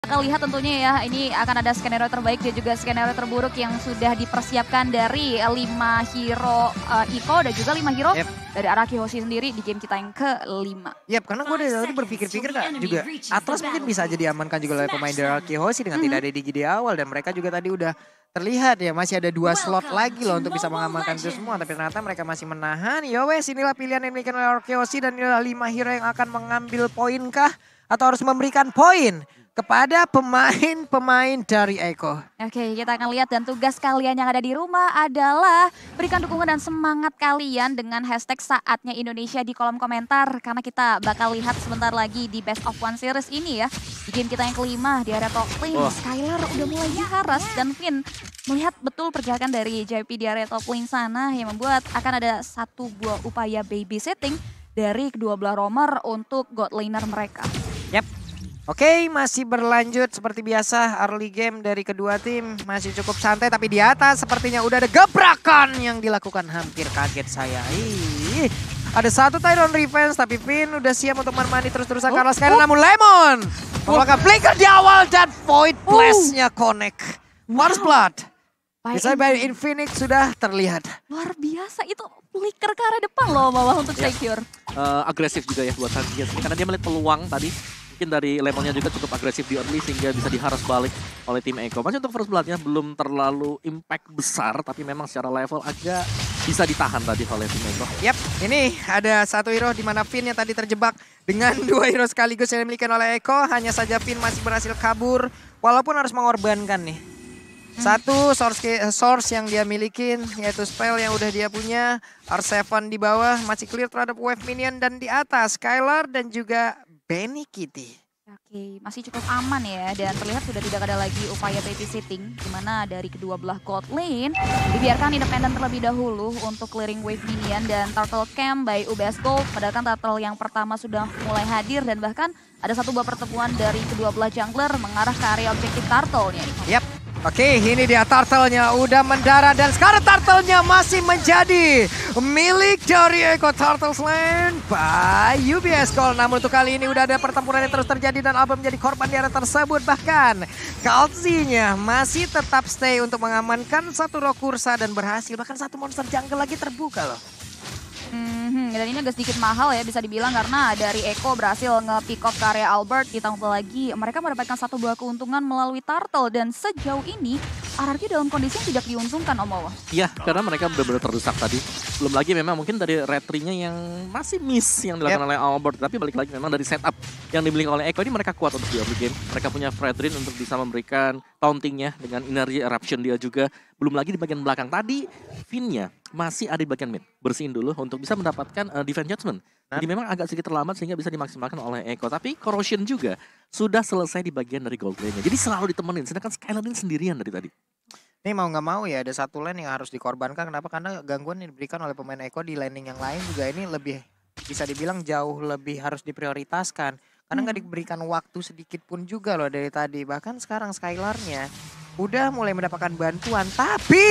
Kita lihat tentunya ya, ini akan ada skenario terbaik dan juga skenario terburuk yang sudah dipersiapkan dari 5 hero Iko dan juga 5 hero dari Araki Hoshi sendiri di game kita yang ke-5. Karena gue dari tadi berpikir-pikir Kak, juga Atlas mungkin bisa aja diamankan juga oleh pemain dari Araki Hoshi dengan tidak ada Digi di awal. Dan mereka juga tadi udah terlihat ya, masih ada 2 slot lagi loh untuk bisa mengamankan itu semua. Tapi ternyata mereka masih menahan. Yowes, inilah pilihan yang dimiliki oleh Araki Hoshi dan inilah 5 hero yang akan mengambil poin kah? Atau harus memberikan poin kepada pemain-pemain dari Eko. Oke, kita akan lihat dan tugas kalian yang ada di rumah adalah berikan dukungan dan semangat kalian dengan hashtag saatnya Indonesia di kolom komentar. Karena kita bakal lihat sebentar lagi di Best of One Series ini ya. Di game kita yang ke-5 di area top lane, Skylar udah mulai diharas dan Finn melihat betul pergerakan dari JP di area top lane sana yang membuat akan ada satu buah upaya babysitting dari kedua belah roamer untuk god laner mereka. Oke, masih berlanjut seperti biasa early game dari kedua tim masih cukup santai, tapi di atas sepertinya udah ada gebrakan yang dilakukan. Hampir kaget saya. Ada satu Tyron Revenge tapi Finn udah siap untuk menemani terus-terusan Carlos Skyler, namun Lemon melakukan flicker di awal dan Void Blast-nya connect. Mars Blood bisa by Infinix sudah terlihat. Luar biasa, itu flicker ke arah depan loh bawah untuk secure. Agresif juga ya buat Santias karena dia melihat peluang tadi. Mungkin dari Lemonnya juga cukup agresif di early sehingga bisa diharas balik oleh tim Eko. Masih untuk first bloodnya belum terlalu impact besar, tapi memang secara level agak bisa ditahan tadi oleh tim Eko. Ini ada satu hero di mana Finn yang tadi terjebak dengan 2 hero sekaligus yang dimiliki oleh Eko. Hanya saja Finn masih berhasil kabur walaupun harus mengorbankan nih. Satu source yang dia milikin yaitu spell yang udah dia punya. R7 di bawah masih clear terhadap wave minion dan di atas Skylar dan juga Benny Kitty. Oke, masih cukup aman ya dan terlihat sudah tidak ada lagi upaya babysitting di mana dari kedua belah god lane dibiarkan independen terlebih dahulu untuk clearing wave minion dan turtle camp by UBS Gold. Padahal kan turtle yang pertama sudah mulai hadir dan bahkan ada satu buah pertemuan dari kedua belah jungler mengarah ke area objektif turtle-nya. Oke, ini dia turtle-nya udah mendarat dan sekarang turtle-nya masih menjadi milik dari Eko Turtles Land by UBS Gold. Namun untuk kali ini udah ada pertempuran yang terus terjadi dan Alba menjadi korban di area tersebut. Bahkan Kalzi-nya masih tetap stay untuk mengamankan satu roh kursa dan berhasil. Bahkan satu monster jungle lagi terbuka loh. Dan ini agak sedikit mahal ya bisa dibilang karena dari Eko berhasil nge-pick off ke area Albert. Ditambah lagi mereka mendapatkan satu buah keuntungan melalui turtle dan sejauh ini RRQ dalam kondisi yang tidak diuntungkan Om Owo. Iya, karena mereka benar-benar terdesak tadi. Belum lagi memang mungkin dari retry-nya yang masih miss yang dilakukan oleh Albert. Tapi balik lagi memang dari setup yang dimiliki oleh Eko ini mereka kuat untuk di early game. Mereka punya Fredrin untuk bisa memberikan tauntingnya dengan energy eruption dia juga. Belum lagi di bagian belakang tadi Finn-nya masih ada di bagian mid. Bersihin dulu untuk bisa mendapatkan defense judgment. Jadi memang agak sedikit terlambat sehingga bisa dimaksimalkan oleh Eko. Tapi Corrosion juga sudah selesai di bagian dari gold lane-nya. Jadi selalu ditemenin, sedangkan Skylar ini sendirian dari tadi. Ini mau nggak mau ya ada satu lane yang harus dikorbankan. Kenapa? Karena gangguan yang diberikan oleh pemain Eko di laning yang lain juga ini lebih bisa dibilang jauh lebih harus diprioritaskan. Karena nggak diberikan waktu sedikit pun juga loh dari tadi. Bahkan sekarang Skylar-nya udah mulai mendapatkan bantuan, tapi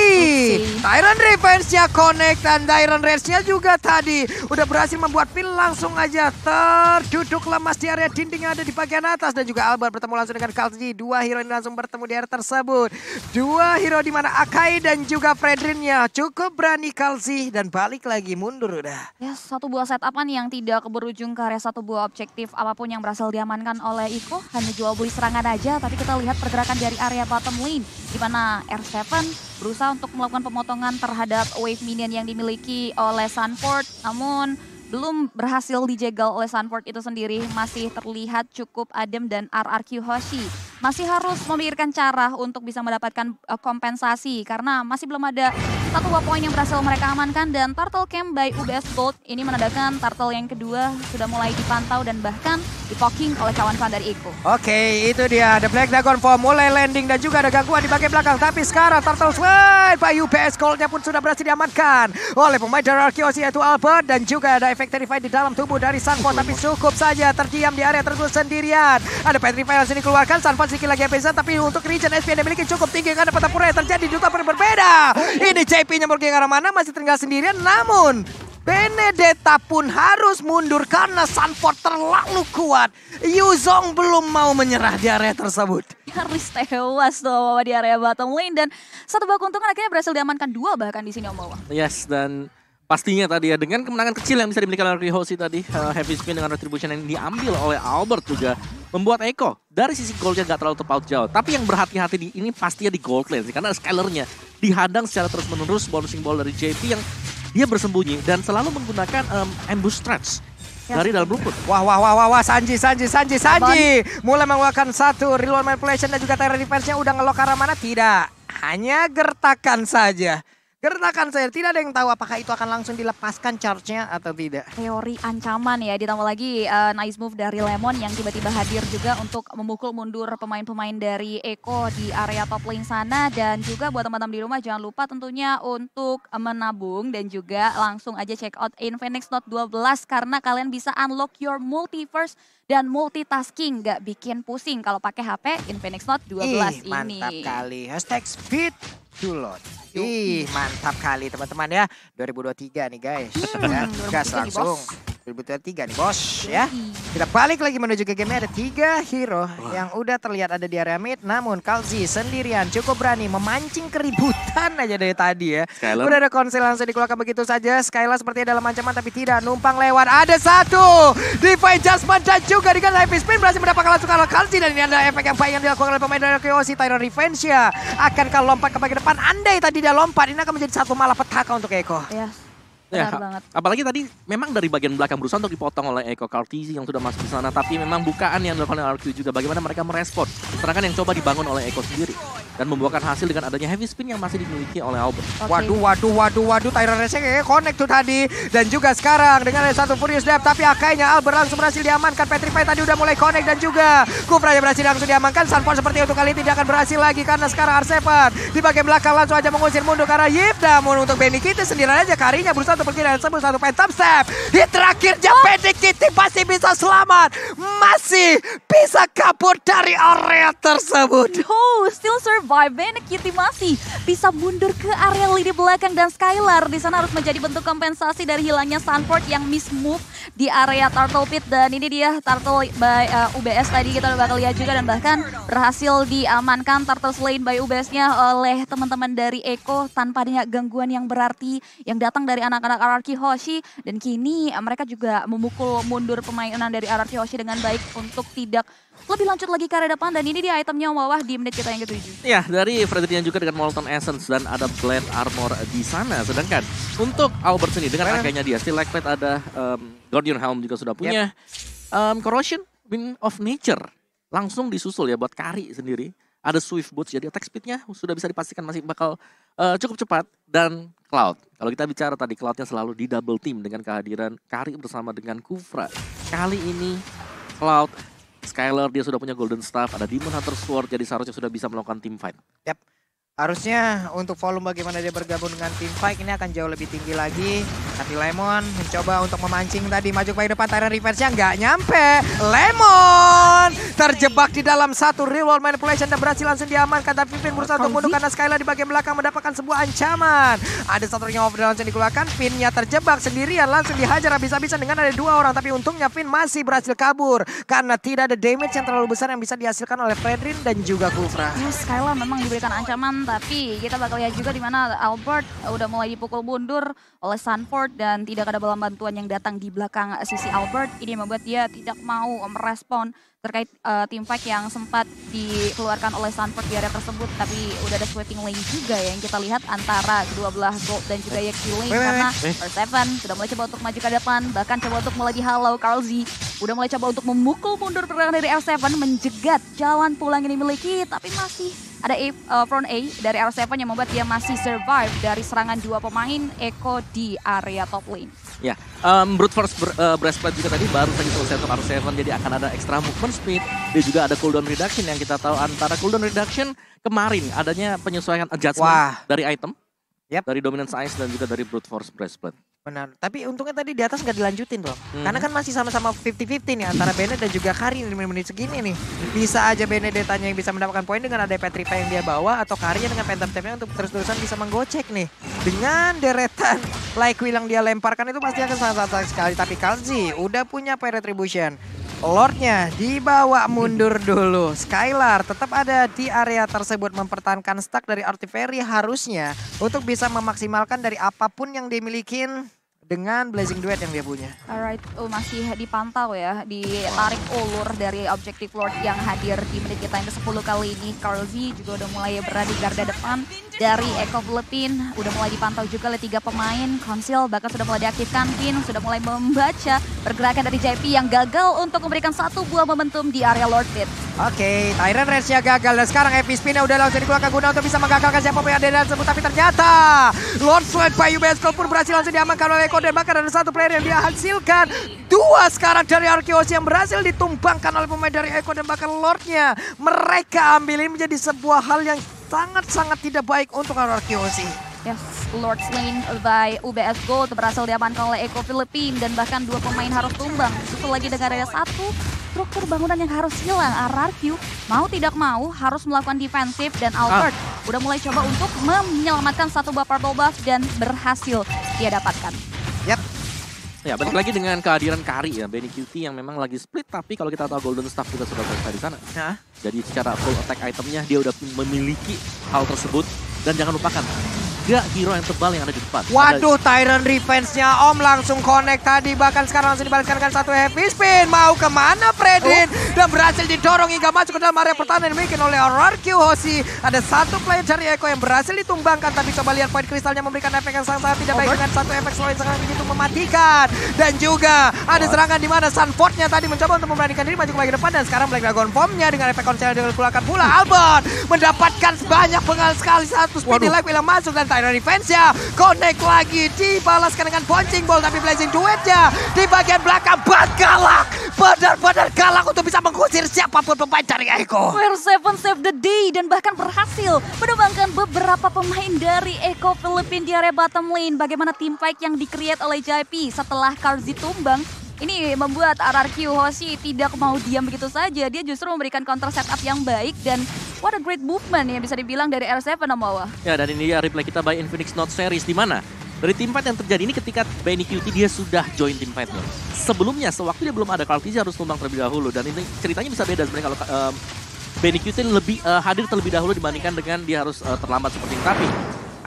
Tyron Revenge-nya connect dan Tyron Rage-nya juga tadi udah berhasil membuat Phil langsung aja terduduk lemas di area dinding yang ada di bagian atas. Dan juga Albert bertemu langsung dengan Kalzi. 2 hero ini langsung bertemu di area tersebut. 2 hero di mana Akai dan juga Fredrin-nya cukup berani Kalzi dan balik lagi mundur udah. Ya, satu buah setupan yang tidak berujung ke area satu buah objektif apapun yang berhasil diamankan oleh Iko. Hanya jual beli serangan aja, tapi kita lihat pergerakan dari area bottom lane di mana R7 berusaha untuk melakukan pemotongan terhadap wave minion yang dimiliki oleh Sunford, namun belum berhasil dijegal oleh Sunford itu sendiri. Masih terlihat cukup adem dan RRQ Hoshi masih harus memikirkan cara untuk bisa mendapatkan kompensasi karena masih belum ada satu buah poin yang berhasil mereka amankan. Dan Turtle Camp by UBS Gold ini menandakan turtle yang kedua sudah mulai dipantau dan bahkan dipoking oleh kawan-kawan dari Eko. Oke, itu dia. The Black Dragon Form mulai landing dan juga ada gangguan di bagian belakang. Tapi sekarang Turtle Sweat by UBS Gold-nya pun sudah berhasil diamankan oleh pemain dari Arkeosi yaitu Albert. Dan juga ada efek Terrify di dalam tubuh dari Sunford. Tapi cukup saja terdiam di area tersebut sendirian. Ada Petrify yang sini keluarkan. Sunford sedikit lagi bisa, tapi untuk region SP yang dimiliki cukup tinggi karena pertempuran yang terjadi di duta berbeda. Ini JP-nya mau ke arah mana, masih tinggal sendirian, namun Benedetta pun harus mundur karena Sanford terlalu kuat. Yuzong belum mau menyerah di area tersebut. Nyaris tewas tuh Om Wawa di area bottom lane. Dan satu buah keuntungan akhirnya berhasil diamankan 2 bahkan di sini Om Wawa. Yes, dan pastinya tadi ya dengan kemenangan kecil yang bisa dimiliki oleh Rihoshi tadi, Heavy Spin dengan Retribution yang diambil oleh Albert juga membuat Eko dari sisi goldnya gak terlalu terpaut jauh. Tapi yang berhati-hati di ini pastinya di gold lane sih, karena Skylernya dihadang secara terus-menerus bouncing ball dari JP yang dia bersembunyi dan selalu menggunakan ambush stretch dari dalam rumput. Wah, Sanji. Mulai mengeluarkan satu real manipulation dan juga Tyrant defense-nya udah ngelok ke arah mana? Tidak, hanya gertakan saja. Tidak ada yang tahu apakah itu akan langsung dilepaskan charge-nya atau tidak. Teori ancaman ya, ditambah lagi nice move dari Lemon yang tiba-tiba hadir juga untuk memukul mundur pemain-pemain dari Eko di area top lane sana. Dan juga buat teman-teman di rumah jangan lupa tentunya untuk menabung dan juga langsung aja check out Infinix Note 12 karena kalian bisa unlock your multiverse dan multitasking, gak bikin pusing kalau pakai HP Infinix Note 12 ini. Mantap kali. #speed to load. Mantap kali teman-teman ya. 2023 nih guys. Ya, gas langsung. 2023 nih bos ya. Kita balik lagi menuju ke game. Ada 3 hero yang udah terlihat ada di area mid. Namun Kalzi sendirian cukup berani memancing keributan aja dari tadi ya. Skyler. Udah ada konsel langsung dikeluarkan begitu saja. Skyler sepertinya dalam ancaman tapi tidak, numpang lewat. Ada satu Divine Judgment dan juga dengan Heavy Spin berhasil mendapatkan langsung kalau Kalzi. Dan ini ada efek yang baik yang dilakukan oleh pemain dari Kyoshi. Tyrant Revenge ya. Akankah lompat ke bagian depan? Andai tadi dia lompat, ini akan menjadi satu malapetaka untuk Eko. Ya. Ya, Benar banget. apalagi tadi memang dari bagian belakang berusaha untuk dipotong oleh Eko Kartizi yang sudah masuk di sana, tapi memang bukaan yang dilakukan oleh RQ juga bagaimana mereka merespon serangan yang coba dibangun oleh Eko sendiri dan membuahkan hasil dengan adanya heavy spin yang masih dimiliki oleh Albert. Okay. Waduh, Tyrant Racing connect tuh tadi. Dan juga sekarang dengan ada satu Furious Depth, tapi akhirnya Albert langsung berhasil diamankan. Petrify tadi udah mulai connect dan juga Kufra yang berhasil langsung diamankan. Sunfall seperti untuk kali ini tidak akan berhasil lagi karena sekarang R7 di bagian belakang langsung aja mengusir mundur karena Yip. Namun untuk Benny Kitty sendirian aja karinya berusaha untuk pergi dari satu phantom step. Di terakhirnya Benny Kitty masih bisa selamat, masih bisa kabur dari area tersebut. Oh, still survive. Benny Kitty masih bisa mundur ke area lini belakang dan Skylar di sana harus menjadi bentuk kompensasi dari hilangnya Sanford yang miss move di area Turtle Pit. Dan ini dia Turtle by UBS tadi kita udah bakal lihat juga dan bahkan berhasil diamankan Turtle Slain by UBS-nya oleh teman-teman dari Eko tanpa adanya gangguan yang berarti yang datang dari anak-anak RRQ Hoshi. Dan kini mereka juga memukul mundur pemainan dari RRQ Hoshi dengan baik untuk tidak lebih lanjut lagi ke area depan. Dan ini dia itemnya bawah di menit kita yang ke-7. Ya, dari Frederian juga dengan Molten Essence dan ada Blend Armor di sana. Sedangkan untuk Albert sendiri dengan akhirnya dia Still Like Fate ada Guardian Helm juga sudah punya. Corrosion, Wind of Nature langsung disusul ya buat Kari sendiri. Ada Swift Boots, jadi attack speednya sudah bisa dipastikan masih bakal cukup cepat. Dan Cloud, kalau kita bicara tadi Cloudnya selalu di double team dengan kehadiran Kari bersama dengan Kufra. Kali ini Cloud, Skylar dia sudah punya Golden Staff, ada Demon Hunter Sword, jadi seharusnya sudah bisa melakukan team fight. Yap. Harusnya untuk volume bagaimana dia bergabung dengan tim fight ini akan jauh lebih tinggi lagi. Tapi Lemon mencoba untuk memancing tadi maju ke depan, Tyrant reverse-nya nggak nyampe. Lemon terjebak di dalam satu real world manipulation dan berhasil langsung diamankan. Tapi Finn berusaha untuk mundur karena Skylar di bagian belakang mendapatkan sebuah ancaman. Ada satu ring of langsung dikeluarkan, Finn-nya terjebak sendirian langsung dihajar habis-habisan dengan ada 2 orang. Tapi untungnya Finn masih berhasil kabur karena tidak ada damage yang terlalu besar yang bisa dihasilkan oleh Fredrin dan juga Kufra. Skylar memang diberikan ancaman, tapi kita bakal lihat juga di mana Albert udah mulai dipukul mundur oleh Sanford dan tidak ada bola bantuan yang datang di belakang sisi Albert. Ini membuat dia tidak mau merespon terkait team fight yang sempat dikeluarkan oleh Sanford di area tersebut. Tapi udah ada sweeping lane juga ya yang kita lihat antara kedua belah Gold dan juga Yexi lane. Karena R7 sudah mulai coba untuk maju ke depan, bahkan coba untuk mulai dihalau. Karl Z udah mulai coba untuk memukul mundur pergerakan dari R7, menjegat jalan pulang yang dimiliki. Tapi masih ada front A dari R7 yang membuat dia masih survive dari serangan 2 pemain Eko di area top lane. Ya, Brute Force Breastplate juga tadi baru saja selesai untuk R7, jadi akan ada extra movement speed. Dan juga ada cooldown reduction yang kita tahu antara cooldown reduction kemarin adanya penyesuaian adjustment dari item. Dari Dominance Ice dan juga dari Brute Force Breastplate. Benar, tapi untungnya tadi di atas nggak dilanjutin loh. Karena kan masih sama-sama 50-50 nih antara Bennett dan juga Kari di menit segini nih. Bisa aja Benedettanya yang bisa mendapatkan poin dengan ada Petrify yang dia bawa atau Karinya dengan Phantom Step-nya untuk terus-terusan bisa menggocek nih. Dengan deretan Like Will yang dia lemparkan itu pasti akan sangat sayang sekali. Tapi Kalzi udah punya Fire Retribution. Lordnya dibawa mundur dulu. Skylar tetap ada di area tersebut mempertahankan stack dari Artillery harusnya untuk bisa memaksimalkan dari apapun yang dimiliki dengan Blazing Duet yang dia punya. Alright, masih dipantau ya, ditarik ulur dari Objective Lord yang hadir di menit kita yang ke-10 kali ini. Karlzy juga udah mulai berada di garda depan dari Echo Philippines. Udah mulai dipantau juga oleh 3 pemain. Conceal bahkan sudah mulai diaktifkan. Pin sudah mulai membaca pergerakan dari JP yang gagal untuk memberikan satu buah momentum di area Lord Pit. Oke, Tyrant Rage-nya gagal dan sekarang Epi Spinnya udah langsung dikeluarkan guna untuk bisa menggagalkan siapa yang ada di dalam tersebut. Tapi ternyata Lord Slide by UBS Club pun berhasil langsung diamankan oleh Eko dan bahkan ada satu player yang dia hasilkan. 2 sekarang dari Arkeos yang berhasil ditumbangkan oleh pemain dari Eko dan bahkan Lordnya. Mereka ambil ini menjadi sebuah hal yang sangat-sangat tidak baik untuk Arkeos. Yes, Lord Slain by UBS Gold berhasil diamankan oleh Echo Philippines dan bahkan 2 pemain harus tumbang. Susul lagi dengan ada satu struktur bangunan yang harus hilang. RRQ mau tidak mau harus melakukan defensif dan Albert udah mulai coba untuk menyelamatkan satu buah purple buff dan berhasil dia dapatkan. Yap. Ya, balik lagi dengan kehadiran Kari ya, Benny QT yang memang lagi split, tapi kalau kita tahu Golden Staff juga sudah selesai di sana. Nah. Jadi secara full attack itemnya dia udah memiliki hal tersebut. Dan jangan lupakan, 3 hero yang tebal yang ada di depan. Waduh, Tyrant Revenge-nya Om langsung connect tadi. Bahkan sekarang langsung dibalaskan dengan satu heavy spin. Mau kemana Fredin? Dan berhasil didorong hingga masuk ke dalam area pertahanan yang dimiliki oleh RRQ Hoshi. Ada satu player dari Eko yang berhasil ditumbangkan. Tapi coba lihat poin kristalnya memberikan efek yang sangat tidak baik. Dengan satu efek slow yang sangat begitu mematikan. Dan juga ada serangan di mana Sunford-nya tadi mencoba untuk memberanikan diri maju kembali ke depan. Dan sekarang Black Dragon Bomb-nya dengan efek konser yang dikeluarkan pula. Albert mendapatkan banyak penggal sekali. Satu speedy life yang masuk dan Tyrant Revenge-nya connect lagi, dibalaskan dengan punching ball, tapi Blazing Duet-nya di bagian belakang galak, benar-benar galak untuk bisa mengusir siapapun pemain dari Eko. WR7 save the day dan bahkan berhasil menumbangkan beberapa pemain dari Echo Philippines di area bottom lane. Bagaimana team fight yang di-create oleh JP setelah Karlzy tumbang. Ini membuat RRQ Hoshi tidak mau diam begitu saja. Dia justru memberikan counter setup yang baik dan what a great movement ya bisa dibilang dari R7 Amawa. Ya, dan ini dia replay kita by Infinix Note Series di mana dari team fight yang terjadi ini ketika Benny QT dia sudah join team fight-nya. Sebelumnya sewaktu dia belum ada, Karlzy harus tumbang terlebih dahulu dan ini ceritanya bisa beda sebenarnya kalau Benny QT lebih hadir terlebih dahulu dibandingkan dengan dia harus terlambat seperti ini. Tapi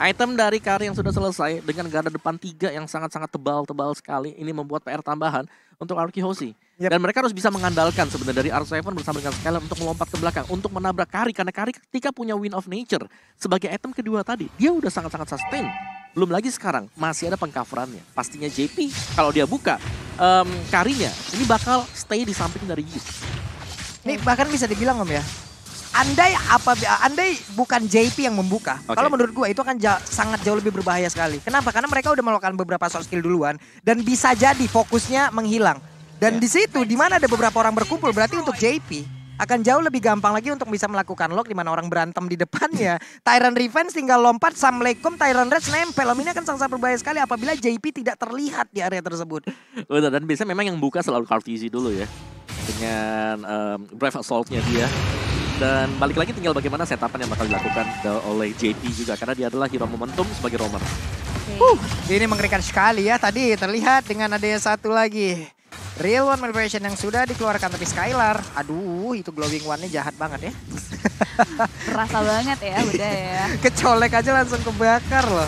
item dari Kari yang sudah selesai dengan garda depan 3 yang sangat-sangat tebal sekali. Ini membuat PR tambahan untuk RRQ Hoshi. Yep. Dan mereka harus bisa mengandalkan sebenarnya dari R7 bersama dengan Skylar untuk melompat ke belakang. Untuk menabrak Kari. Karena Kari ketika punya Wind of Nature sebagai item kedua tadi, dia udah sangat-sangat sustain. Belum lagi sekarang masih ada pengcoverannya. Pastinya JP kalau dia buka Karinya, ini bakal stay di samping dari Yi. Ini bahkan bisa dibilang Om ya. Andai bukan JP yang membuka, kalau menurut gue itu akan sangat jauh lebih berbahaya sekali. Kenapa? Karena mereka udah melakukan beberapa short skill duluan dan bisa jadi fokusnya menghilang. Dan di situ di mana ada beberapa orang berkumpul berarti untuk JP akan jauh lebih gampang lagi untuk bisa melakukan lock di mana orang berantem di depannya. Tyrant Revenge tinggal lompat, Assalamualaikum, Tyrant Rage nempel. Ini akan sangat berbahaya sekali apabila JP tidak terlihat di area tersebut. Betul, dan biasanya memang yang buka selalu Karlzy dulu ya. Dengan Brave Assault-nya dia. Dan balik lagi tinggal bagaimana setupan yang bakal dilakukan oleh JP juga. Karena dia adalah hero momentum sebagai roamer. Ini mengerikan sekali ya. Tadi terlihat dengan adanya satu lagi. Real One Manipulation yang sudah dikeluarkan. Tapi Skylar, aduh itu Glowing One-nya jahat banget ya. Berasa banget ya udah ya. Kecolek aja langsung kebakar loh.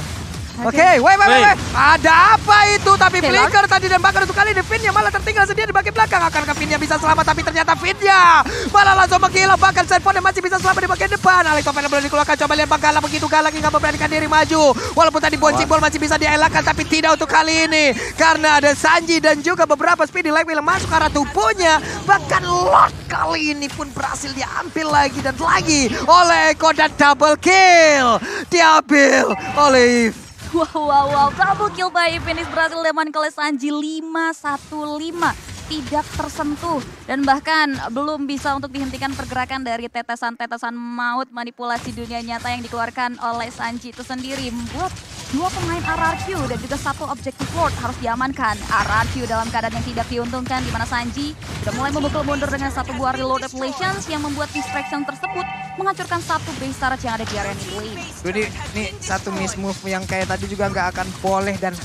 Oke, wait. Ada apa itu? Tapi Flicker tadi dan bahkan untuk kali ini Finnya malah tertinggal sendiri di bagian belakang. Akankah Finnya bisa selamat? Tapi ternyata Finnya malah langsung menghilang. Bahkan Sandford masih bisa selamat di bagian depan. Alex Oven belum dikeluarkan. Coba lihat Bang Galak begitu galak hingga memberanikan diri maju. Walaupun tadi Bouncing Ball masih bisa dielakkan. Tapi tidak untuk kali ini. Karena ada Sanji dan juga beberapa Speedy Light Wheel masuk ke arah tubuhnya. Bahkan Lord kali ini pun berhasil diambil lagi dan lagi oleh Eko dan double kill. Diambil oleh Wow, double kill by Infinix berhasil diamankan oleh Sanji 5-1-5. Tidak tersentuh dan bahkan belum bisa untuk dihentikan pergerakan dari tetesan-tetesan maut manipulasi dunia nyata yang dikeluarkan oleh Sanji itu sendiri. Membuat 2 pemain RRQ dan juga 1 Objective Lord harus diamankan. RRQ dalam keadaan yang tidak diuntungkan di mana Sanji sudah mulai memukul mundur dengan 1 buah reload Revelations yang membuat distraction tersebut menghancurkan 1 base turret yang ada di area mid lane. Jadi ini satu miss move yang kayak tadi juga nggak akan boleh dan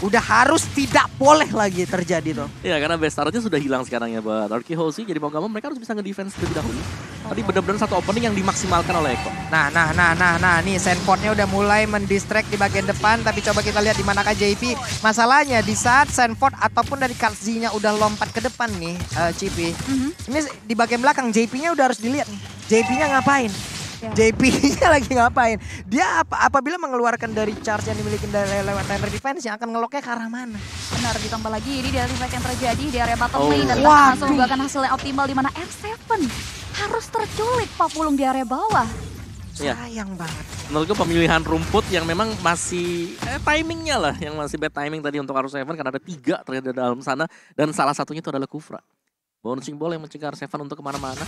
udah harus tidak boleh lagi terjadi tuh. Ya karena best startnya sudah hilang sekarang ya buat Arky Hoshi. Jadi mau gak mau mereka harus bisa nge-defense terlebih dahulu. Tadi benar-benar satu opening yang dimaksimalkan oleh Eko. Nah, nih Sandport-nya udah mulai mendistract di bagian depan, tapi coba kita lihat di manakah JP. Masalahnya di saat Sandport ataupun dari Katzi-nya udah lompat ke depan nih, Cipi. Ini di bagian belakang JP-nya udah harus dilihat nih. JP-nya ngapain? JP-nya lagi ngapain? Dia apabila mengeluarkan dari charge yang dimiliki dari lewat timer defense yang akan ngeloknya ke arah mana? Benar, ditambah lagi ini dari fight yang terjadi di area bottom lane dan waduh. langsung membuahkan hasil yang optimal di mana R7 harus terculik Papulung di area bawah. Ya. Sayang banget. Menurutku pemilihan rumput yang memang masih timingnya lah, yang masih bad timing tadi untuk R7 karena ada 3 ternyata dalam sana dan salah satunya itu adalah Kufra. Bouncing ball yang mencegah R7 untuk kemana-mana.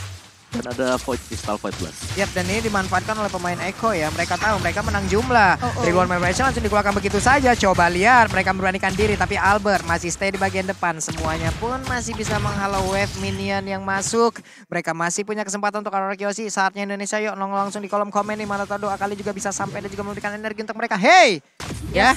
Dan ada Void Crystal Void Blast. Yap, dan ini dimanfaatkan oleh pemain Eko ya. Mereka tahu mereka menang jumlah. Reward Memorization langsung dikeluarkan begitu saja. Coba lihat, mereka memberanikan diri. Tapi Albert masih stay di bagian depan. Semuanya pun masih bisa menghalau wave minion yang masuk. Mereka masih punya kesempatan untuk Arky Hoshi. Saatnya Indonesia yuk nongol langsung di kolom komen nih. Mana tahu doa kali juga bisa sampai dan juga memberikan energi untuk mereka. Hey! Ya.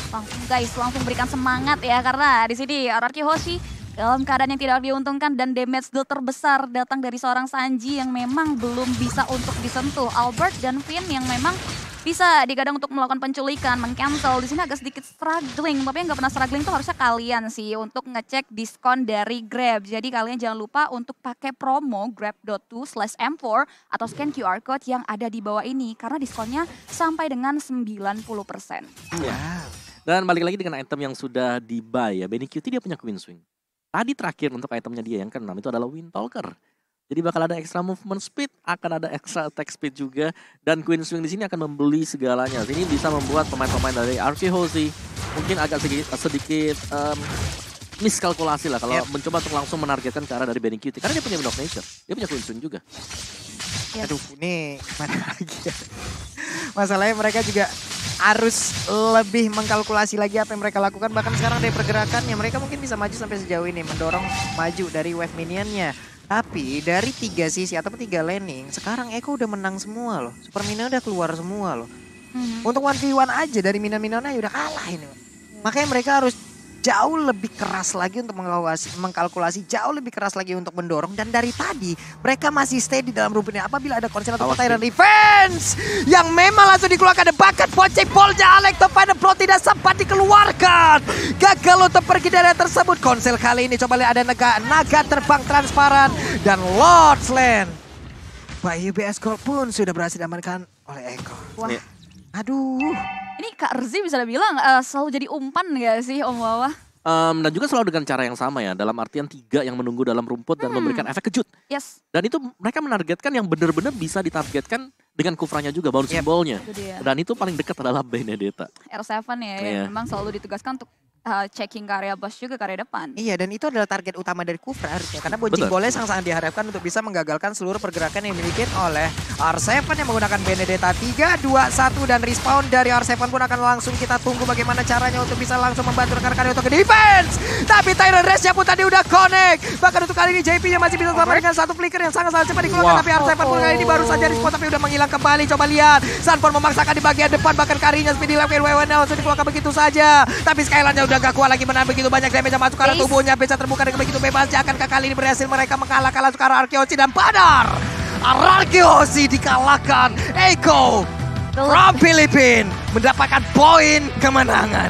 Langsung guys, langsung berikan semangat ya. Karena di sini Arky Hoshi dalam keadaan yang tidak diuntungkan dan damage deal terbesar datang dari seorang Sanji yang memang belum bisa untuk disentuh. Albert dan Finn yang memang bisa digadang untuk melakukan penculikan, meng-cancel. Di sini agak sedikit struggling, tapi yang nggak pernah struggling tuh harusnya kalian sih untuk ngecek diskon dari Grab. Jadi kalian jangan lupa untuk pakai promo grab.to/m4 atau scan QR code yang ada di bawah ini karena diskonnya sampai dengan 90%. Ya. Dan balik lagi dengan item yang sudah di-buy ya. Benny QT dia punya Queen Swing. Tadi terakhir untuk itemnya dia yang ke-6 itu adalah Windtalker. Jadi bakal ada extra movement speed, akan ada extra attack speed juga. Dan Queen Swing di sini akan membeli segalanya. Ini bisa membuat pemain-pemain dari Arky Hoshi mungkin agak sedikit miskalkulasi lah kalau mencoba untuk langsung menargetkan ke arah dari Benny QT. Karena dia punya Wind of Nature, dia punya Queen Swing juga. Aduh, ini mana lagi ya. Masalahnya mereka juga harus lebih mengkalkulasi lagi apa yang mereka lakukan. Bahkan sekarang dari pergerakannya mereka mungkin bisa maju sampai sejauh ini, mendorong maju dari wave minionnya. Tapi dari 3 sisi ataupun 3 laning, sekarang Eko udah menang semua loh. Super minion udah keluar semua loh. Untuk 1v1 aja dari minion-minionnya udah kalah ini. Makanya mereka harus jauh lebih keras lagi untuk mengkalkulasi, jauh lebih keras lagi untuk mendorong. Dan dari tadi mereka masih stay di dalam rumputnya. Apabila ada konsen atau Tyrant Defense yang memang langsung dikeluarkan. The bucket pocek ballnya Alex Topada Pro tidak sempat dikeluarkan. Gagal untuk pergi dari tersebut. Konsel kali ini coba lihat ada naga terbang transparan. Dan Lord's Land by UBS Gold pun sudah berhasil diamankan oleh Eko. Wah. Aduh. Ini Kak Rzi bisa dibilang selalu jadi umpan gak sih Om Wawa? Dan juga selalu dengan cara yang sama ya. Dalam artian 3 yang menunggu dalam rumput dan memberikan efek kejut. Yes. Dan itu mereka menargetkan yang benar-benar bisa ditargetkan dengan kufranya juga, bouncing ball-nya. Dan itu paling dekat adalah Benedetta. R7 ya, yang memang selalu ditugaskan untuk checking ke area boss juga ke area depan. Iya, dan itu adalah target utama dari Kufra harusnya. Karena bouncing ball-nya sangat diharapkan untuk bisa menggagalkan seluruh pergerakan yang dimiliki oleh R7 yang menggunakan Benedetta 3, 2, 1 dan respawn dari R7 pun akan langsung kita tunggu bagaimana caranya untuk bisa langsung membantu rekan-rekan untuk defense. Tapi Tyrant Race-nya pun tadi udah connect. Bahkan untuk kali ini JP-nya masih bisa selamat dengan satu flicker yang sangat-sangat cepat dikeluarkan. Tapi R7 pun kali ini baru saja respawn tapi udah menghilang kembali. Coba lihat, Sunford memaksakan di bagian depan. Bahkan Karinya speedy left WWN langsung dikeluarkan begitu saja. Tapi Skyline-nya udah gak kuat lagi menahan begitu banyak damage yang masuk ke arah tubuhnya. Bisa terbuka dengan begitu bebasnya. Akankah kali ini berhasil mereka mengalahkan sekarang Arky Hoshi dan Padar? Arky Hoshi dikalahkan. Eko from Philippines mendapatkan poin kemenangan.